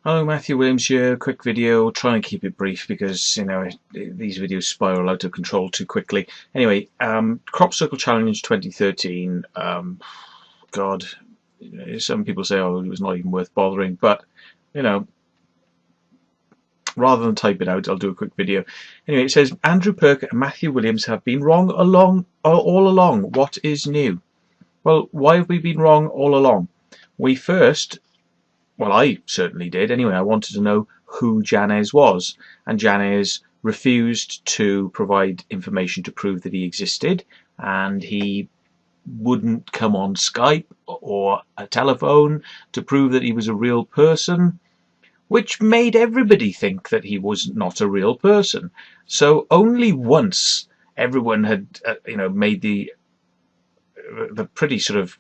Hello, Matthew Williams here. Quick video. Try and keep it brief because these videos spiral out of control too quickly. Anyway, Crop Circle Challenge 2013. God, some people say, oh, it was not even worth bothering, but rather than type it out, I'll do a quick video. Anyway, it says Andrew Perk and Matthew Williams have been wrong all along. What is new? Well, why have we been wrong all along? Well, I certainly did. Anyway, I wanted to know who Janez was, and Janez refused to provide information to prove that he existed, and he wouldn't come on Skype or a telephone to prove that he was a real person, which made everybody think that he was not a real person. So only once everyone had made the pretty sort of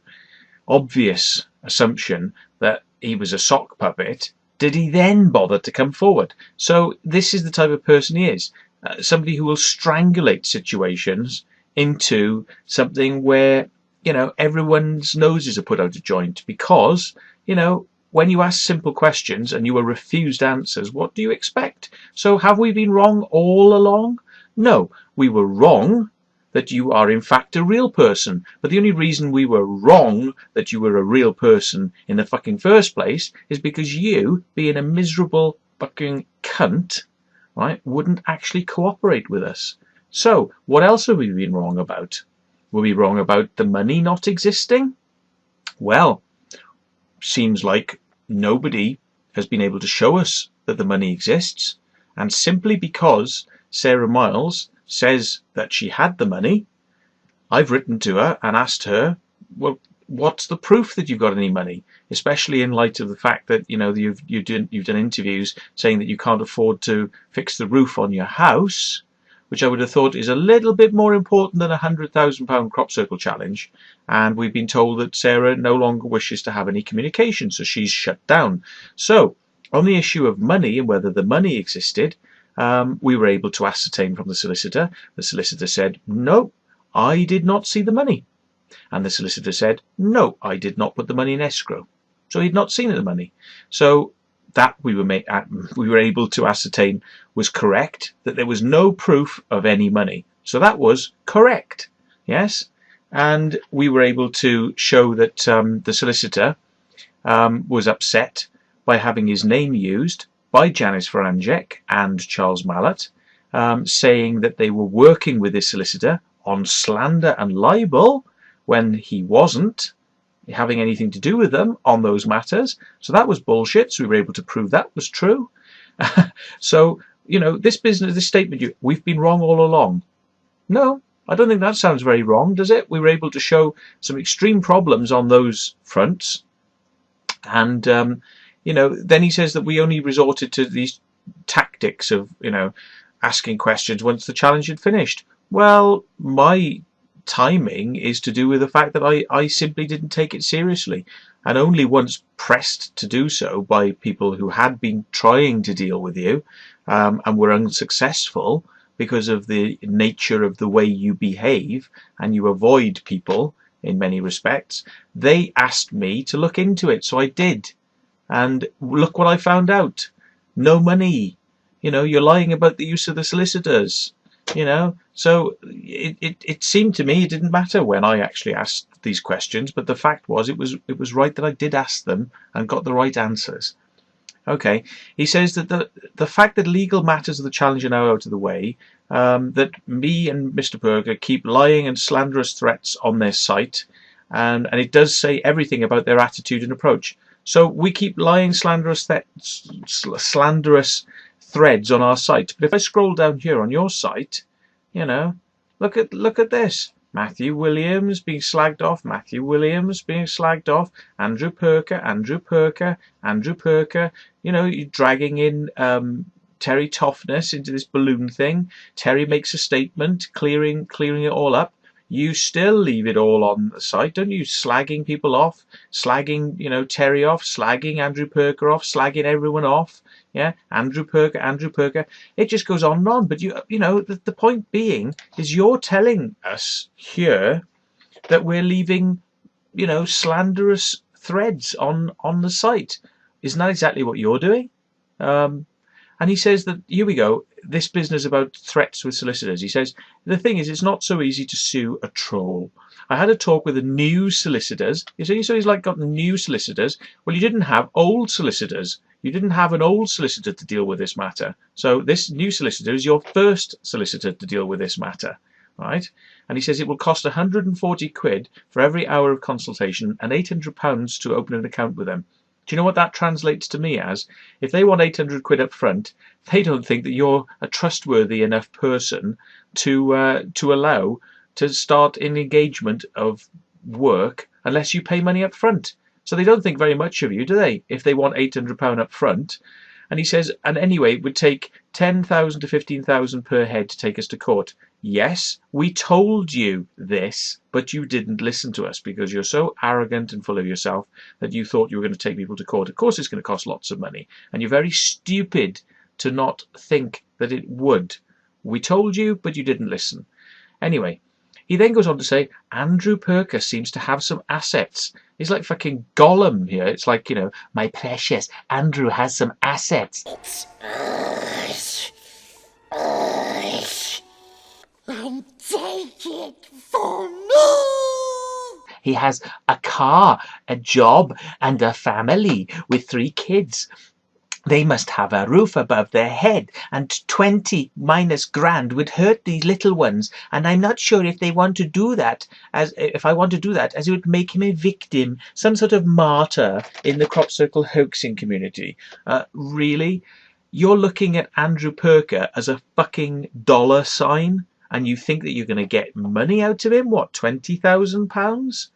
obvious assumption that he was a sock puppet, did he then bother to come forward? So this is the type of person he is. Somebody who will strangulate situations into something where, everyone's noses are put out of joint because, when you ask simple questions and you are refused answers, what do you expect? So have we been wrong all along? No, we were wrong that you are in fact a real person. But the only reason we were wrong that you were a real person in the fucking first place is because you, being a miserable fucking cunt, right, wouldn't actually cooperate with us. So, what else have we been wrong about? Were we wrong about the money not existing? Well, seems like nobody has been able to show us that the money exists. And simply because Sarah Miles says that she had the money, I've written to her and asked her, well, what's the proof that you've got any money? Especially in light of the fact that you've done interviews saying that you can't afford to fix the roof on your house, which I would have thought is a little bit more important than £100,000 Crop Circle Challenge. And we've been told that Sarah no longer wishes to have any communication, so she's shut down. So on the issue of money and whether the money existed, we were able to ascertain from the solicitor. The solicitor said, no, I did not see the money. And the solicitor said, no, I did not put the money in escrow. So he'd not seen the money. So that we were able to ascertain was correct, that there was no proof of any money. So that was correct. Yes. And we were able to show that the solicitor was upset by having his name used by Janez Ferjancic and Charles Mallet, saying that they were working with his solicitor on slander and libel when he wasn't having anything to do with them on those matters. So that was bullshit. So we were able to prove that was true. So, this statement, we've been wrong all along. No, I don't think that sounds very wrong, does it? We were able to show some extreme problems on those fronts. And, then he says that we only resorted to these tactics of, asking questions once the challenge had finished. Well, my timing is to do with the fact that I simply didn't take it seriously, and only once pressed to do so by people who had been trying to deal with you and were unsuccessful because of the nature of the way you behave and you avoid people in many respects, they asked me to look into it, so I did. And look what I found out. No money. You're lying about the use of the solicitors. So it seemed to me it didn't matter when I actually asked these questions, but the fact was it was right that I did ask them and got the right answers. Okay, he says that the fact that legal matters of the challenge are now out of the way, that me and Mr. Berger keep lying and slanderous threats on their site, and it does say everything about their attitude and approach. So we keep lying, slanderous threads on our site. But if I scroll down here on your site, look at this. Matthew Williams being slagged off, Matthew Williams being slagged off, Andrew Perker. You're dragging in Terry Toughness into this balloon thing. Terry makes a statement, clearing it all up. You still leave it all on the site, don't you? Slagging people off, slagging, Terry off, slagging Andrew Perker off, slagging everyone off. Yeah, Andrew Perker. It just goes on and on. But the point being is you're telling us here that we're leaving, slanderous threads on the site. isn't that exactly what you're doing? And he says that, here we go, this business about threats with solicitors. He says, the thing is, it's not so easy to sue a troll. I had a talk with the new solicitors. You see, so he's like got the new solicitors. Well, you didn't have old solicitors. You didn't have an old solicitor to deal with this matter. So this new solicitor is your first solicitor to deal with this matter, right? And he says it will cost 140 quid for every hour of consultation and £800 to open an account with them. Do you know what that translates to me as? If they want 800 quid up front, they don't think that you're a trustworthy enough person to allow to start an engagement of work unless you pay money up front. So they don't think very much of you, do they? If they want £800 up front. And he says, and anyway, it would take 10,000 to 15,000 per head to take us to court. Yes, we told you this, but you didn't listen to us because you're so arrogant and full of yourself that you thought you were going to take people to court. Of course, it's going to cost lots of money, and you're very stupid to not think that it would. We told you, but you didn't listen. Anyway, he then goes on to say, Andrew Perker seems to have some assets. He's like fucking Golem here. It's like, you know, my precious Andrew has some assets. It's us. And take it for me. He has a car, a job, and a family with 3 kids. They must have a roof above their head, and 20 minus grand would hurt these little ones, and I'm not sure if they want to do that, as it would make him a victim, some sort of martyr in the crop circle hoaxing community. Really? You're looking at Andrew Perker as a fucking dollar sign, and you think that you're going to get money out of him? What, £20,000?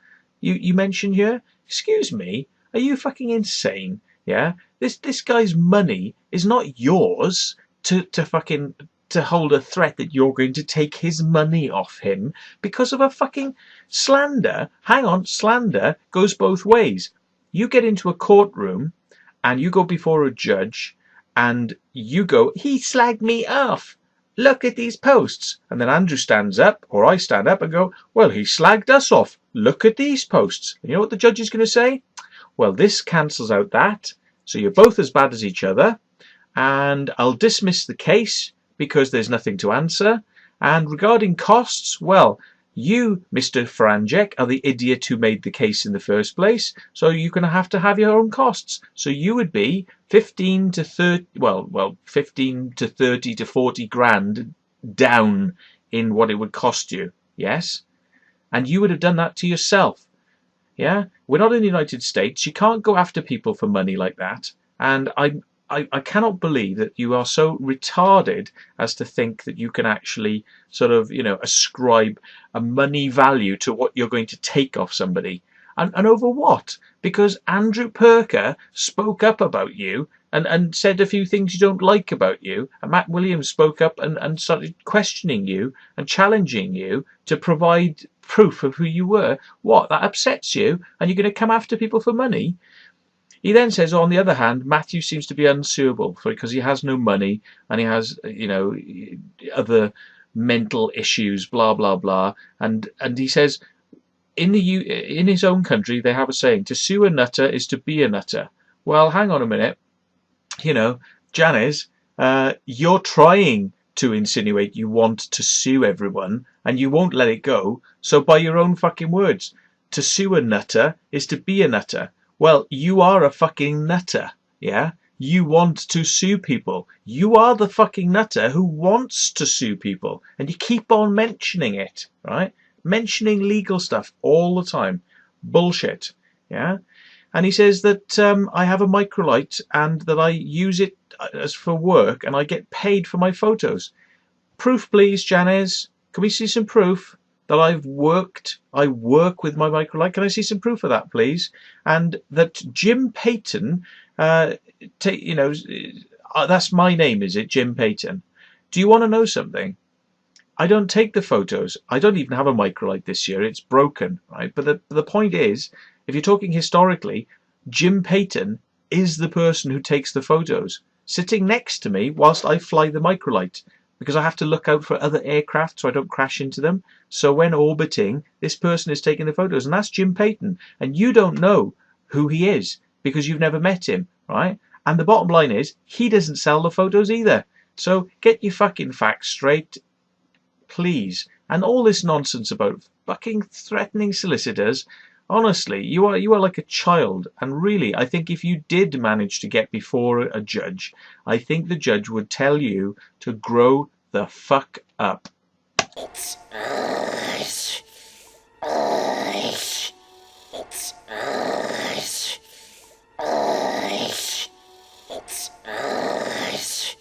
You mentioned here? Excuse me, are you fucking insane? Yeah, this guy's money is not yours to hold a threat that you're going to take his money off him because of a fucking slander. Hang on, slander goes both ways. You get into a courtroom and you go before a judge and you go, he slagged me off. Look at these posts. And then Andrew stands up, or I stand up and go, well, he slagged us off. Look at these posts. And you know what the judge is going to say? Well, this cancels out that, so you're both as bad as each other, and I'll dismiss the case because there's nothing to answer. And regarding costs, well, you, Mr. Ferjancic, are the idiot who made the case in the first place, so you're going to have your own costs. So you would be 15 to 30 to 40 grand down in what it would cost you, yes? And you would have done that to yourself. Yeah, we're not in the United States. You can't go after people for money like that. And I cannot believe that you are so retarded as to think that you can actually sort of, you know, ascribe a money value to what you're going to take off somebody. And over what? Because Andrew Perker spoke up about you and said a few things you don't like about you. And Matt Williams spoke up and started questioning you and challenging you to provide proof of who you were. What? That upsets you? And you're going to come after people for money? He then says, on the other hand, Matthew seems to be unsuable because he has no money and he has, you know, other mental issues, blah, blah, blah. And he says, in his own country, they have a saying, to sue a nutter is to be a nutter. Well, hang on a minute. You know, Janez, you're trying to insinuate you want to sue everyone and you won't let it go. So by your own fucking words, to sue a nutter is to be a nutter. Well, you are a fucking nutter, yeah? You want to sue people. You are the fucking nutter who wants to sue people. And you keep on mentioning it, right? Mentioning legal stuff all the time. Bullshit, yeah? And he says that I have a microlight and that I use it as for work and I get paid for my photos. Proof, please, Janez. Can we see some proof that I work with my microlight? Can I see some proof of that, please? And that Jim Payton, you know, that's my name, is it? Jim Payton. Do you want to know something? I don't take the photos. I don't even have a microlight this year. It's broken, right? But the point is, if you're talking historically, Jim Payton is the person who takes the photos, sitting next to me whilst I fly the microlight, because I have to look out for other aircraft so I don't crash into them. So when orbiting, this person is taking the photos, and that's Jim Payton. And you don't know who he is because you've never met him, right? And the bottom line is, he doesn't sell the photos either. So get your fucking facts straight, please. And all this nonsense about fucking threatening solicitors, honestly, you are like a child. And really, I think if you did manage to get before a judge, I think the judge would tell you to grow the fuck up. It's us. Us. It's us. Us. It's us.